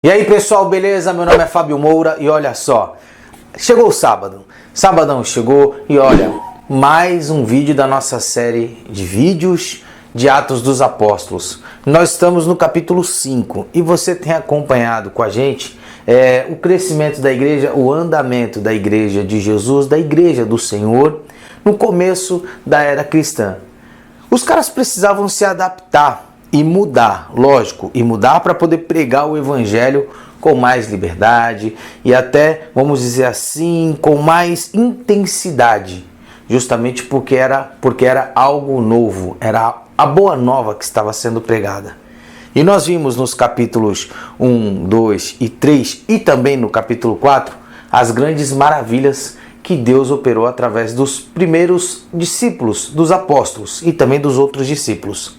E aí pessoal, beleza? Meu nome é Fábio Moura e olha só, chegou o sábado, sabadão chegou e olha, mais um vídeo da nossa série de vídeos de Atos dos Apóstolos. Nós estamos no capítulo 5 e você tem acompanhado com a gente o crescimento da igreja, o andamento da igreja de Jesus, da igreja do Senhor, no começo da era cristã. Os caras precisavam se adaptar e mudar, lógico, e mudar para poder pregar o evangelho com mais liberdade e até, vamos dizer assim, com mais intensidade, justamente porque era algo novo, era a boa nova que estava sendo pregada. E nós vimos nos capítulos 1, 2 e 3 e também no capítulo 4 as grandes maravilhas que Deus operou através dos primeiros discípulos, dos apóstolos e também dos outros discípulos.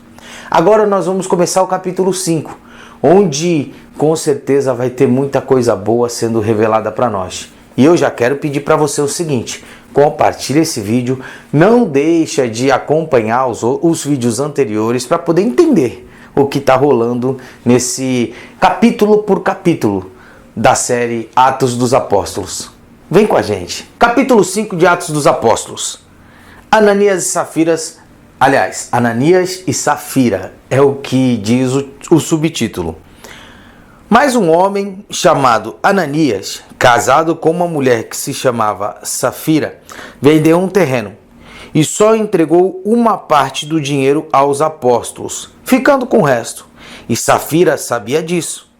Agora nós vamos começar o capítulo 5, onde com certeza vai ter muita coisa boa sendo revelada para nós. E eu já quero pedir para você o seguinte: compartilhe esse vídeo, não deixa de acompanhar os vídeos anteriores para poder entender o que está rolando nesse capítulo por capítulo da série Atos dos Apóstolos. Vem com a gente. Capítulo 5 de Atos dos Apóstolos. Ananias e Safira é o que diz o subtítulo. Mas um homem chamado Ananias, casado com uma mulher que se chamava Safira, vendeu um terreno e só entregou uma parte do dinheiro aos apóstolos, ficando com o resto. E Safira sabia disso.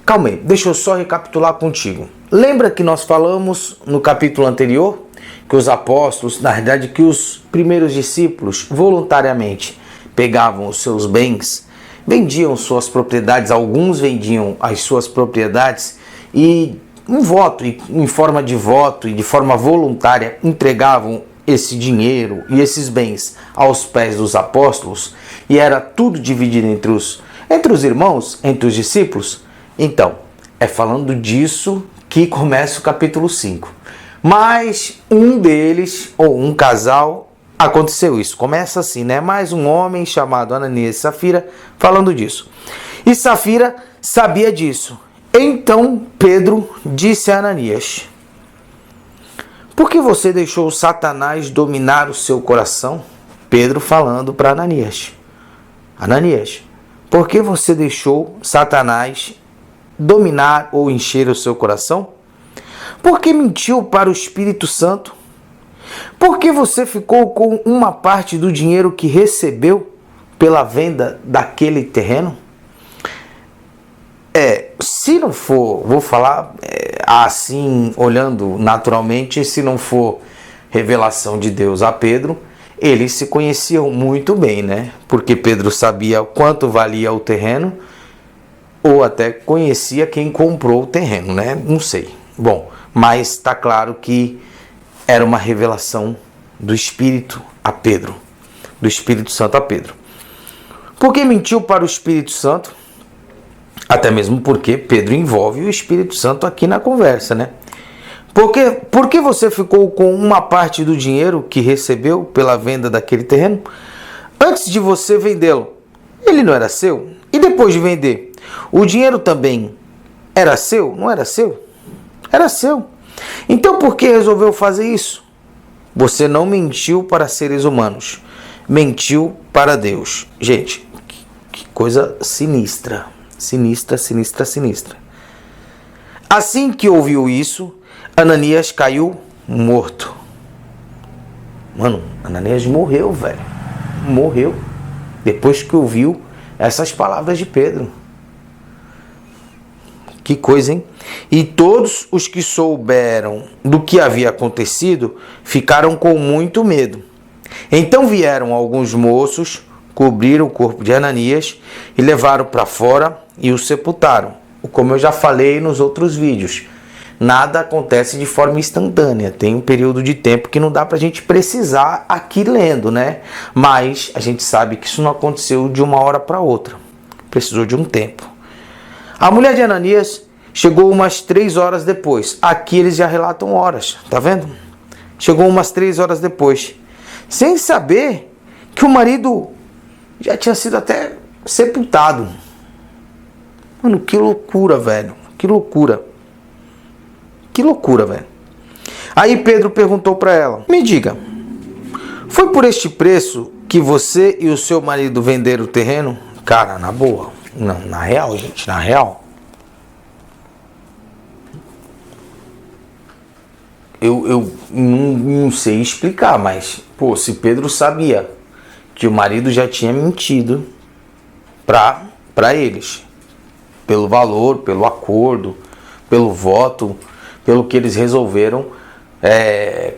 Calma aí, deixa eu só recapitular contigo. Lembra que nós falamos no capítulo anterior que os apóstolos, na verdade que os primeiros discípulos voluntariamente pegavam os seus bens, vendiam suas propriedades, alguns vendiam as suas propriedades e em forma de voto e de forma voluntária entregavam esse dinheiro e esses bens aos pés dos apóstolos, e era tudo dividido entre os irmãos, entre os discípulos. Então, é falando disso que começa o capítulo 5. Mas um deles, ou um casal, aconteceu isso. Começa assim, né? Mais um homem chamado Ananias e Safira falando disso. E Safira sabia disso. Então Pedro disse a Ananias: por que você deixou Satanás dominar o seu coração? Pedro falando para Ananias: Ananias, por que você deixou Satanás dominar ou encher o seu coração? Por que mentiu para o Espírito Santo? Por que você ficou com uma parte do dinheiro que recebeu pela venda daquele terreno? Se não for, vou falar assim, olhando naturalmente, se não for revelação de Deus a Pedro, eles se conheciam muito bem, né? Porque Pedro sabia quanto valia o terreno, ou até conhecia quem comprou o terreno, né? Não sei. Bom, mas está claro que era uma revelação do Espírito a Pedro, do Espírito Santo a Pedro. Por que mentiu para o Espírito Santo? Até mesmo porque Pedro envolve o Espírito Santo aqui na conversa, né? Por que você ficou com uma parte do dinheiro que recebeu pela venda daquele terreno? Antes de você vendê-lo, ele não era seu? E depois de vender, o dinheiro também era seu? Não era seu? Era seu. Então por que resolveu fazer isso? Você não mentiu para seres humanos, mentiu para Deus. Gente, que coisa sinistra. Sinistra, sinistra, sinistra. Assim que ouviu isso, Ananias caiu morto. Mano, Ananias morreu, velho. Morreu. Depois que ouviu essas palavras de Pedro. Que coisa, hein? E todos os que souberam do que havia acontecido ficaram com muito medo. Então vieram alguns moços, cobriram o corpo de Ananias e levaram para fora e o sepultaram. Como eu já falei nos outros vídeos, nada acontece de forma instantânea. Tem um período de tempo que não dá para a gente precisar aqui lendo, né? Mas a gente sabe que isso não aconteceu de uma hora para outra. Precisou de um tempo. A mulher de Ananias chegou umas 3 horas depois. Aqui eles já relatam horas, tá vendo? Chegou umas 3 horas depois, sem saber que o marido já tinha sido até sepultado. Mano, que loucura, velho. Que loucura. Que loucura, velho. Aí Pedro perguntou para ela: me diga, foi por este preço que você e o seu marido venderam o terreno? Cara, na boa. Não, na real, gente, na real. Eu não sei explicar, mas, pô, se Pedro sabia que o marido já tinha mentido para eles, pelo valor, pelo acordo, pelo voto, pelo que eles resolveram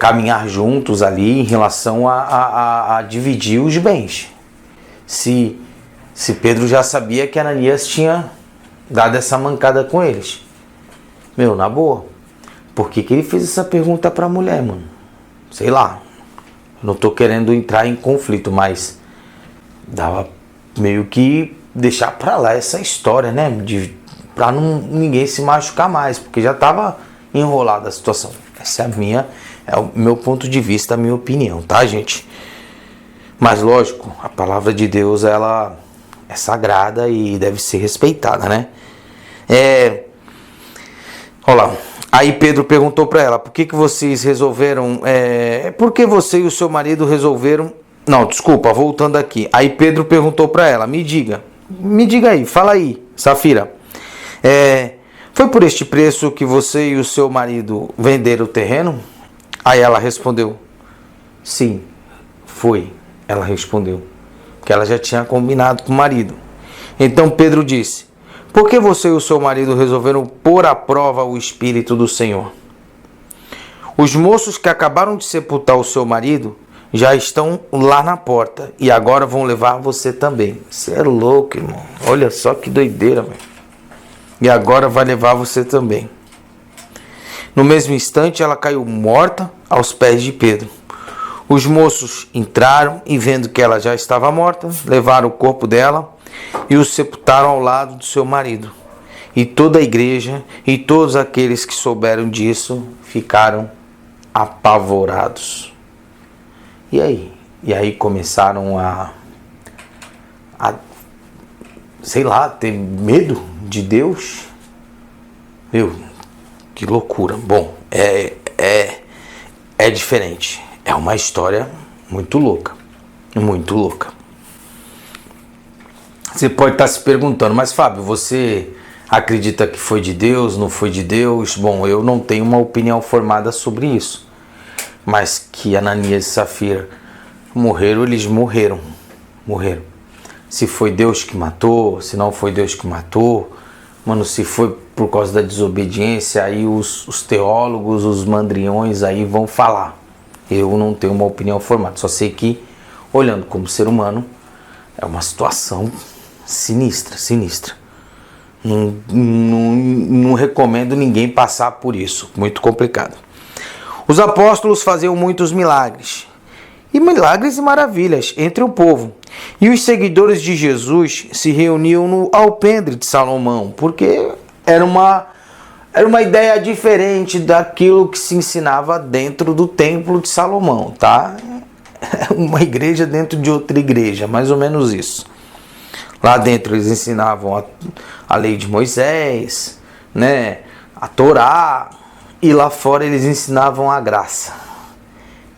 caminhar juntos ali em relação a dividir os bens. Se Pedro já sabia que Ananias tinha dado essa mancada com eles, meu, na boa, por que ele fez essa pergunta para a mulher, mano? Sei lá, não tô querendo entrar em conflito, mas dava meio que deixar pra lá essa história, né? Pra ninguém se machucar mais, porque já tava enrolada a situação. Essa é o meu ponto de vista, a minha opinião, tá, gente? Mas lógico, a palavra de Deus, ela é sagrada e deve ser respeitada, né? Olha lá. Aí Pedro perguntou para ela: por que vocês resolveram... por que você e o seu marido resolveram... Não, desculpa, voltando aqui. Aí Pedro perguntou para ela: me diga aí, fala aí, Safira. Foi por este preço que você e o seu marido venderam o terreno? Aí ela respondeu: sim, foi. Ela respondeu, que ela já tinha combinado com o marido. Então Pedro disse: por que você e o seu marido resolveram pôr à prova o Espírito do Senhor? Os moços que acabaram de sepultar o seu marido já estão lá na porta e agora vão levar você também. Você é louco, irmão. Olha só que doideira, velho. E agora vai levar você também. No mesmo instante, ela caiu morta aos pés de Pedro. Os moços entraram e, vendo que ela já estava morta, levaram o corpo dela e o sepultaram ao lado do seu marido. E toda a igreja e todos aqueles que souberam disso ficaram apavorados. E aí começaram a sei lá, ter medo de Deus. Meu, que loucura. Bom, é diferente. É uma história muito louca. Muito louca. Você pode estar se perguntando: mas Fábio, você acredita que foi de Deus, não foi de Deus? Bom, eu não tenho uma opinião formada sobre isso. Mas que Ananias e Safira morreram, eles morreram. Morreram. Se foi Deus que matou, se não foi Deus que matou, mano, se foi por causa da desobediência, aí os teólogos, os mandriões aí vão falar. Eu não tenho uma opinião formada, só sei que, olhando como ser humano, é uma situação sinistra. Não recomendo ninguém passar por isso, muito complicado. Os apóstolos faziam muitos milagres e maravilhas entre o povo. E os seguidores de Jesus se reuniam no alpendre de Salomão, porque era uma ideia diferente daquilo que se ensinava dentro do templo de Salomão, tá? Uma igreja dentro de outra igreja, mais ou menos isso. Lá dentro eles ensinavam a lei de Moisés, né? A Torá, e lá fora eles ensinavam a graça.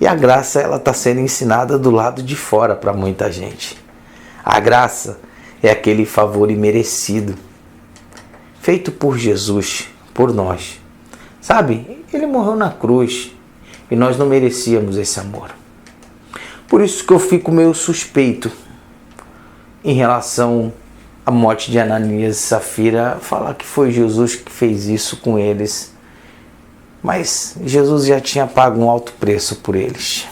E a graça, ela está sendo ensinada do lado de fora para muita gente. A graça é aquele favor imerecido, feito por Jesus, por nós. Sabe, ele morreu na cruz e nós não merecíamos esse amor. Por isso que eu fico meio suspeito em relação à morte de Ananias e Safira, falar que foi Jesus que fez isso com eles. Mas Jesus já tinha pago um alto preço por eles.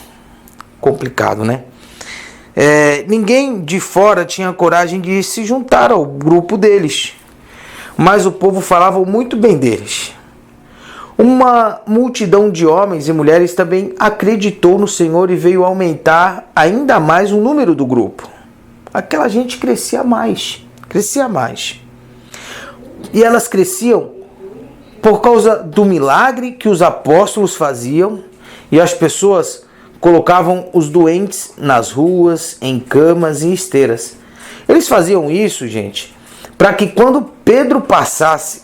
Complicado, né? Ninguém de fora tinha coragem de se juntar ao grupo deles. Mas o povo falava muito bem deles. Uma multidão de homens e mulheres também acreditou no Senhor e veio aumentar ainda mais o número do grupo. Aquela gente crescia mais. E elas cresciam por causa do milagre que os apóstolos faziam, e as pessoas colocavam os doentes nas ruas, em camas e esteiras. Eles faziam isso, gente, para que quando Pedro passasse,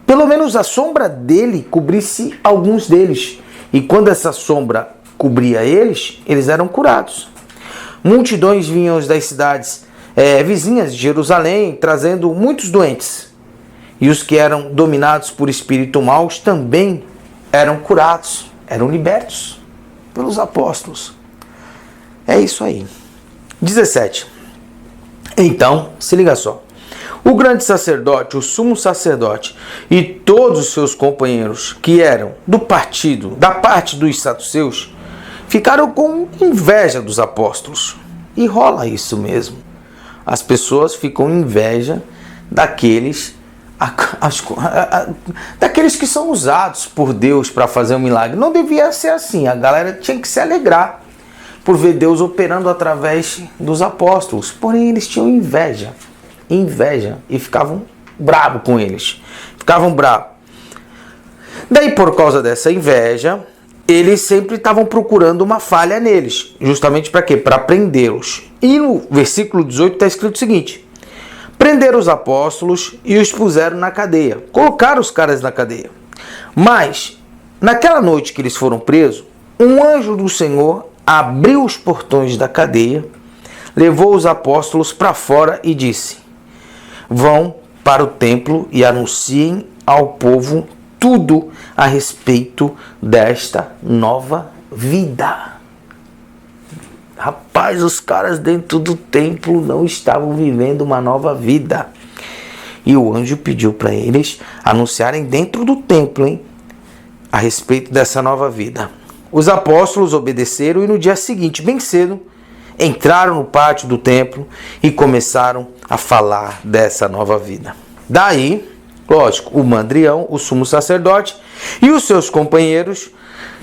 pelo menos a sombra dele cobrisse alguns deles. E quando essa sombra cobria eles, eles eram curados. Multidões vinham das cidades vizinhas de Jerusalém, trazendo muitos doentes. E os que eram dominados por espíritos maus também eram curados, eram libertos pelos apóstolos. É isso aí. 17. Então, se liga só. O grande sacerdote, o sumo sacerdote e todos os seus companheiros que eram da parte dos saduceus, ficaram com inveja dos apóstolos. E rola isso mesmo. As pessoas ficam com inveja daqueles que são usados por Deus para fazer um milagre. Não devia ser assim. A galera tinha que se alegrar por ver Deus operando através dos apóstolos. Porém, eles tinham inveja e ficavam bravos com eles. Daí, por causa dessa inveja, eles sempre estavam procurando uma falha neles. Justamente para quê? Para prendê-los. E no versículo 18 está escrito o seguinte: prenderam os apóstolos e os puseram na cadeia. Colocaram os caras na cadeia. Mas, naquela noite que eles foram presos, um anjo do Senhor abriu os portões da cadeia, levou os apóstolos para fora e disse: vão para o templo e anunciem ao povo tudo a respeito desta nova vida. Rapaz, os caras dentro do templo não estavam vivendo uma nova vida. E o anjo pediu para eles anunciarem dentro do templo, a respeito dessa nova vida. Os apóstolos obedeceram e no dia seguinte, bem cedo, entraram no pátio do templo e começaram a falar dessa nova vida. Daí, lógico, o mandrião, o sumo sacerdote e os seus companheiros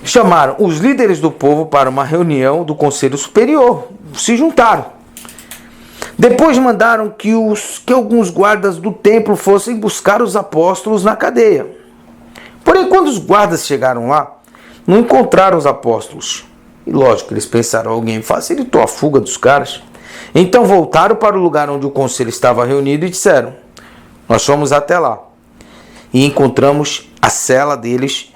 chamaram os líderes do povo para uma reunião do Conselho Superior. Se juntaram. Depois mandaram que alguns guardas do templo fossem buscar os apóstolos na cadeia. Porém, quando os guardas chegaram lá, não encontraram os apóstolos. E lógico, eles pensaram, alguém facilitou a fuga dos caras. Então voltaram para o lugar onde o conselho estava reunido e disseram: nós fomos até lá e encontramos a cela deles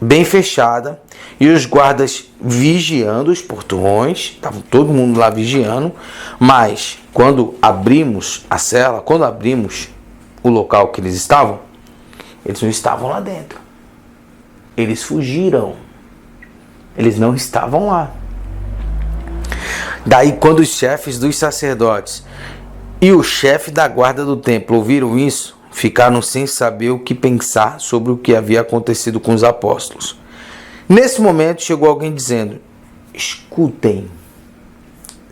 bem fechada e os guardas vigiando os portões. Estava todo mundo lá vigiando. Mas quando abrimos a cela, quando abrimos o local que eles estavam, eles não estavam lá dentro. Eles fugiram. Eles não estavam lá. Daí, quando os chefes dos sacerdotes e o chefe da guarda do templo ouviram isso, ficaram sem saber o que pensar sobre o que havia acontecido com os apóstolos. Nesse momento, chegou alguém dizendo: escutem.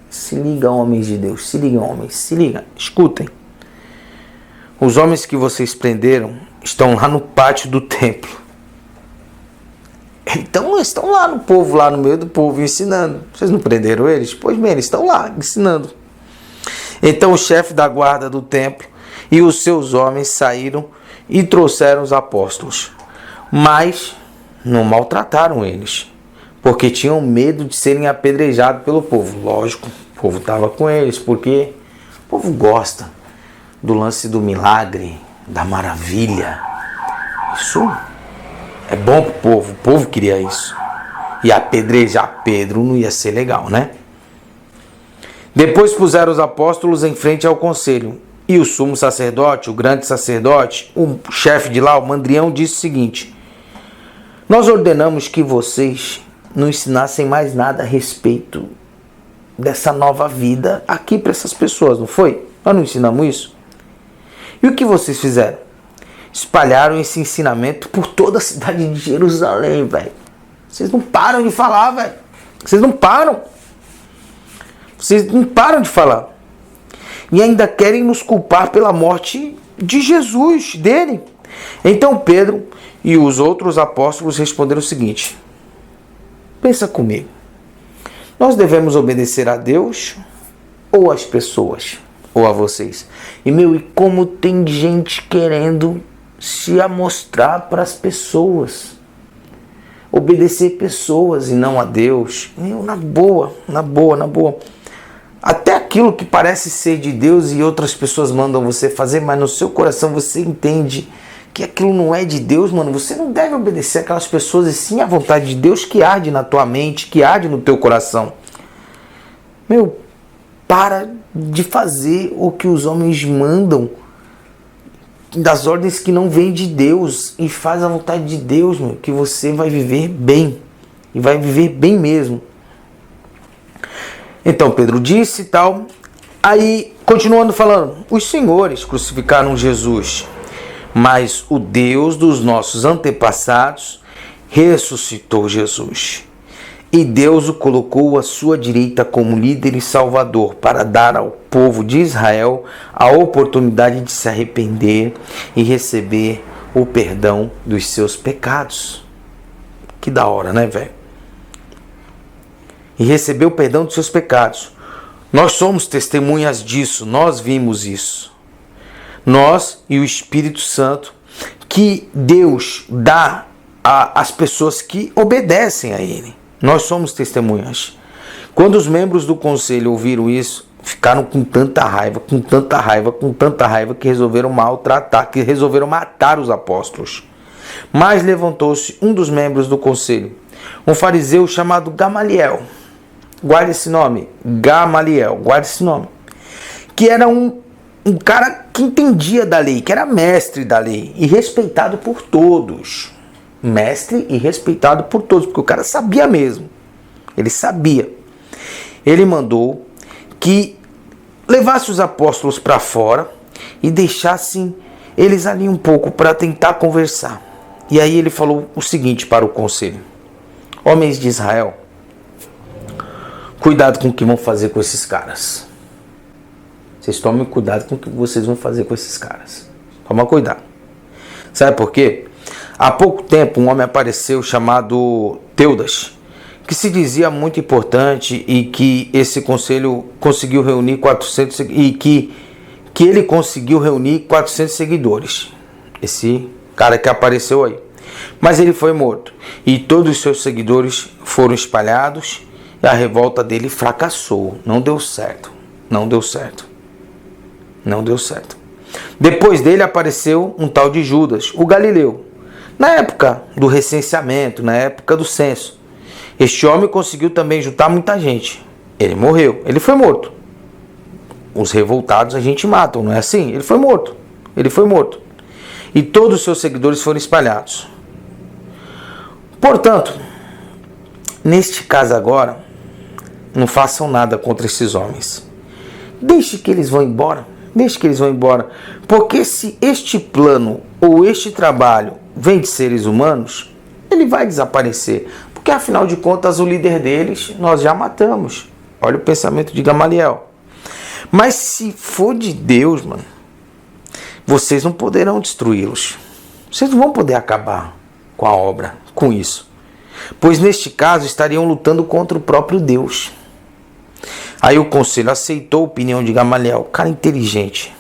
Se liga, homens de Deus. Se ligam, homens. Se liga. Escutem. Os homens que vocês prenderam estão lá no pátio do templo. Então eles estão lá no povo, lá no meio do povo, ensinando. Vocês não prenderam eles? Pois bem, eles estão lá, ensinando. Então o chefe da guarda do templo e os seus homens saíram e trouxeram os apóstolos. Mas não maltrataram eles, porque tinham medo de serem apedrejados pelo povo. Lógico, o povo estava com eles, porque o povo gosta do lance do milagre, da maravilha. Isso é bom pro povo, o povo queria isso. E apedrejar Pedro não ia ser legal, né? Depois puseram os apóstolos em frente ao conselho. E o sumo sacerdote, o grande sacerdote, o chefe de lá, o mandrião, disse o seguinte: nós ordenamos que vocês não ensinassem mais nada a respeito dessa nova vida aqui para essas pessoas, não foi? Nós não ensinamos isso? E o que vocês fizeram? Espalharam esse ensinamento por toda a cidade de Jerusalém, velho. Vocês não param de falar, velho. Vocês não param. Vocês não param de falar. E ainda querem nos culpar pela morte de Jesus, dele. Então Pedro e os outros apóstolos responderam o seguinte: pensa comigo. Nós devemos obedecer a Deus ou às pessoas? Ou a vocês? E como tem gente querendo se amostrar para as pessoas, obedecer pessoas e não a Deus. Na boa. Até aquilo que parece ser de Deus e outras pessoas mandam você fazer, mas no seu coração você entende que aquilo não é de Deus, mano. Você não deve obedecer aquelas pessoas, e sim a vontade de Deus que arde na tua mente, que arde no teu coração. Meu, para de fazer o que os homens mandam, das ordens que não vêm de Deus, e faz a vontade de Deus, meu, que você vai viver bem, e vai viver bem mesmo. Então Pedro disse e tal, aí continuando falando, os senhores crucificaram Jesus, mas o Deus dos nossos antepassados ressuscitou Jesus. E Deus o colocou à sua direita como líder e salvador, para dar ao povo de Israel a oportunidade de se arrepender e receber o perdão dos seus pecados. Que da hora, né, velho? E receber o perdão dos seus pecados. Nós somos testemunhas disso, nós vimos isso. Nós e o Espírito Santo que Deus dá às pessoas que obedecem a Ele. Nós somos testemunhas. Quando os membros do conselho ouviram isso, ficaram com tanta raiva, que resolveram maltratar, que resolveram matar os apóstolos. Mas levantou-se um dos membros do conselho, um fariseu chamado Gamaliel. Guarde esse nome, Gamaliel, guarde esse nome. Que era um cara que entendia da lei, que era mestre da lei e respeitado por todos. Mestre e respeitado por todos, porque o cara sabia mesmo. Ele sabia. Ele mandou que levasse os apóstolos para fora e deixassem eles ali um pouco para tentar conversar. E aí ele falou o seguinte para o conselho: homens de Israel, cuidado com o que vão fazer com esses caras. Vocês tomem cuidado com o que vocês vão fazer com esses caras. Toma cuidado. Sabe por quê? Há pouco tempo um homem apareceu chamado Teudas, que se dizia muito importante e que esse conselho conseguiu reunir 400 e que ele conseguiu reunir 400 seguidores. Esse cara que apareceu aí. Mas ele foi morto e todos os seus seguidores foram espalhados e a revolta dele fracassou. Não deu certo. Não deu certo. Não deu certo. Depois dele apareceu um tal de Judas, o Galileu. Na época do recenseamento, na época do censo, este homem conseguiu também juntar muita gente. Ele morreu, ele foi morto. Os revoltados a gente mata, não é assim? Ele foi morto, ele foi morto. E todos os seus seguidores foram espalhados. Portanto, neste caso agora, não façam nada contra esses homens. Deixe que eles vão embora. Deixe que eles vão embora. Porque se este plano ou este trabalho vem de seres humanos, ele vai desaparecer. Porque afinal de contas o líder deles nós já matamos. Olha o pensamento de Gamaliel. Mas se for de Deus, mano, vocês não poderão destruí-los. Vocês não vão poder acabar com a obra, com isso. Pois neste caso estariam lutando contra o próprio Deus. Aí o conselho aceitou a opinião de Gamaliel, cara inteligente.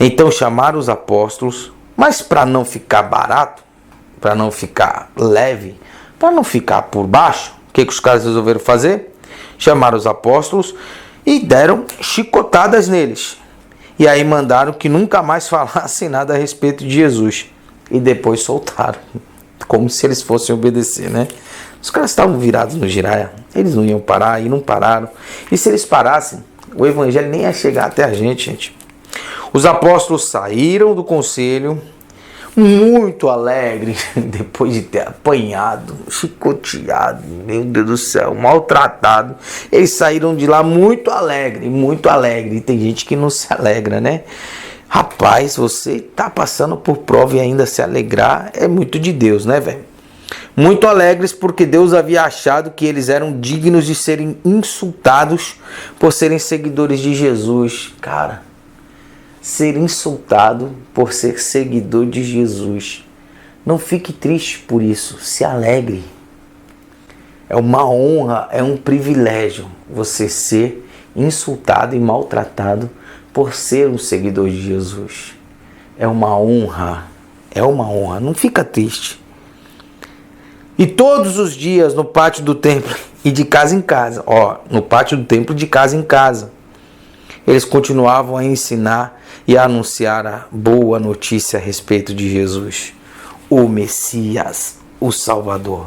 Então chamaram os apóstolos, mas para não ficar barato, para não ficar leve, para não ficar por baixo, o que os caras resolveram fazer? Chamaram os apóstolos e deram chicotadas neles. E aí mandaram que nunca mais falassem nada a respeito de Jesus. E depois soltaram, como se eles fossem obedecer, né? Os caras estavam virados no giraia, eles não iam parar e não pararam. E se eles parassem, o evangelho nem ia chegar até a gente. Os apóstolos saíram do conselho muito alegres, depois de ter apanhado, chicoteado, meu Deus do céu, maltratado. Eles saíram de lá muito alegre, muito alegre. E tem gente que não se alegra, né? Rapaz, você tá passando por prova e ainda se alegrar é muito de Deus, né, velho? Muito alegres porque Deus havia achado que eles eram dignos de serem insultados por serem seguidores de Jesus. Cara, ser insultado por ser seguidor de Jesus. Não fique triste por isso, se alegre. É uma honra, é um privilégio você ser insultado e maltratado por ser um seguidor de Jesus. É uma honra, não fica triste. E todos os dias no pátio do templo e de casa em casa. Ó, no pátio do templo, de casa em casa. Eles continuavam a ensinar e a anunciar a boa notícia a respeito de Jesus, o Messias, o Salvador.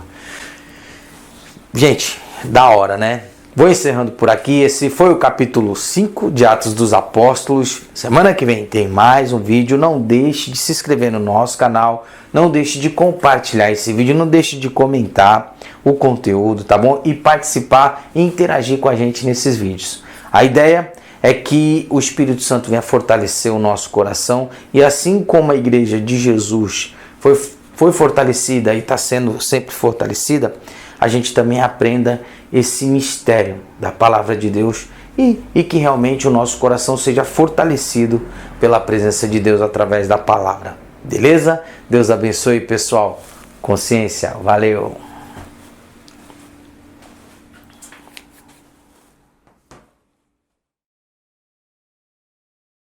Gente, da hora, né? Vou encerrando por aqui. Esse foi o capítulo 5 de Atos dos Apóstolos. Semana que vem tem mais um vídeo. Não deixe de se inscrever no nosso canal. Não deixe de compartilhar esse vídeo. Não deixe de comentar o conteúdo, tá bom? E participar e interagir com a gente nesses vídeos. A ideia é que o Espírito Santo venha fortalecer o nosso coração. E assim como a Igreja de Jesus foi fortalecida e está sendo sempre fortalecida, a gente também aprenda esse mistério da palavra de Deus e que realmente o nosso coração seja fortalecido pela presença de Deus através da palavra. Beleza? Deus abençoe, pessoal. Consciência. Valeu!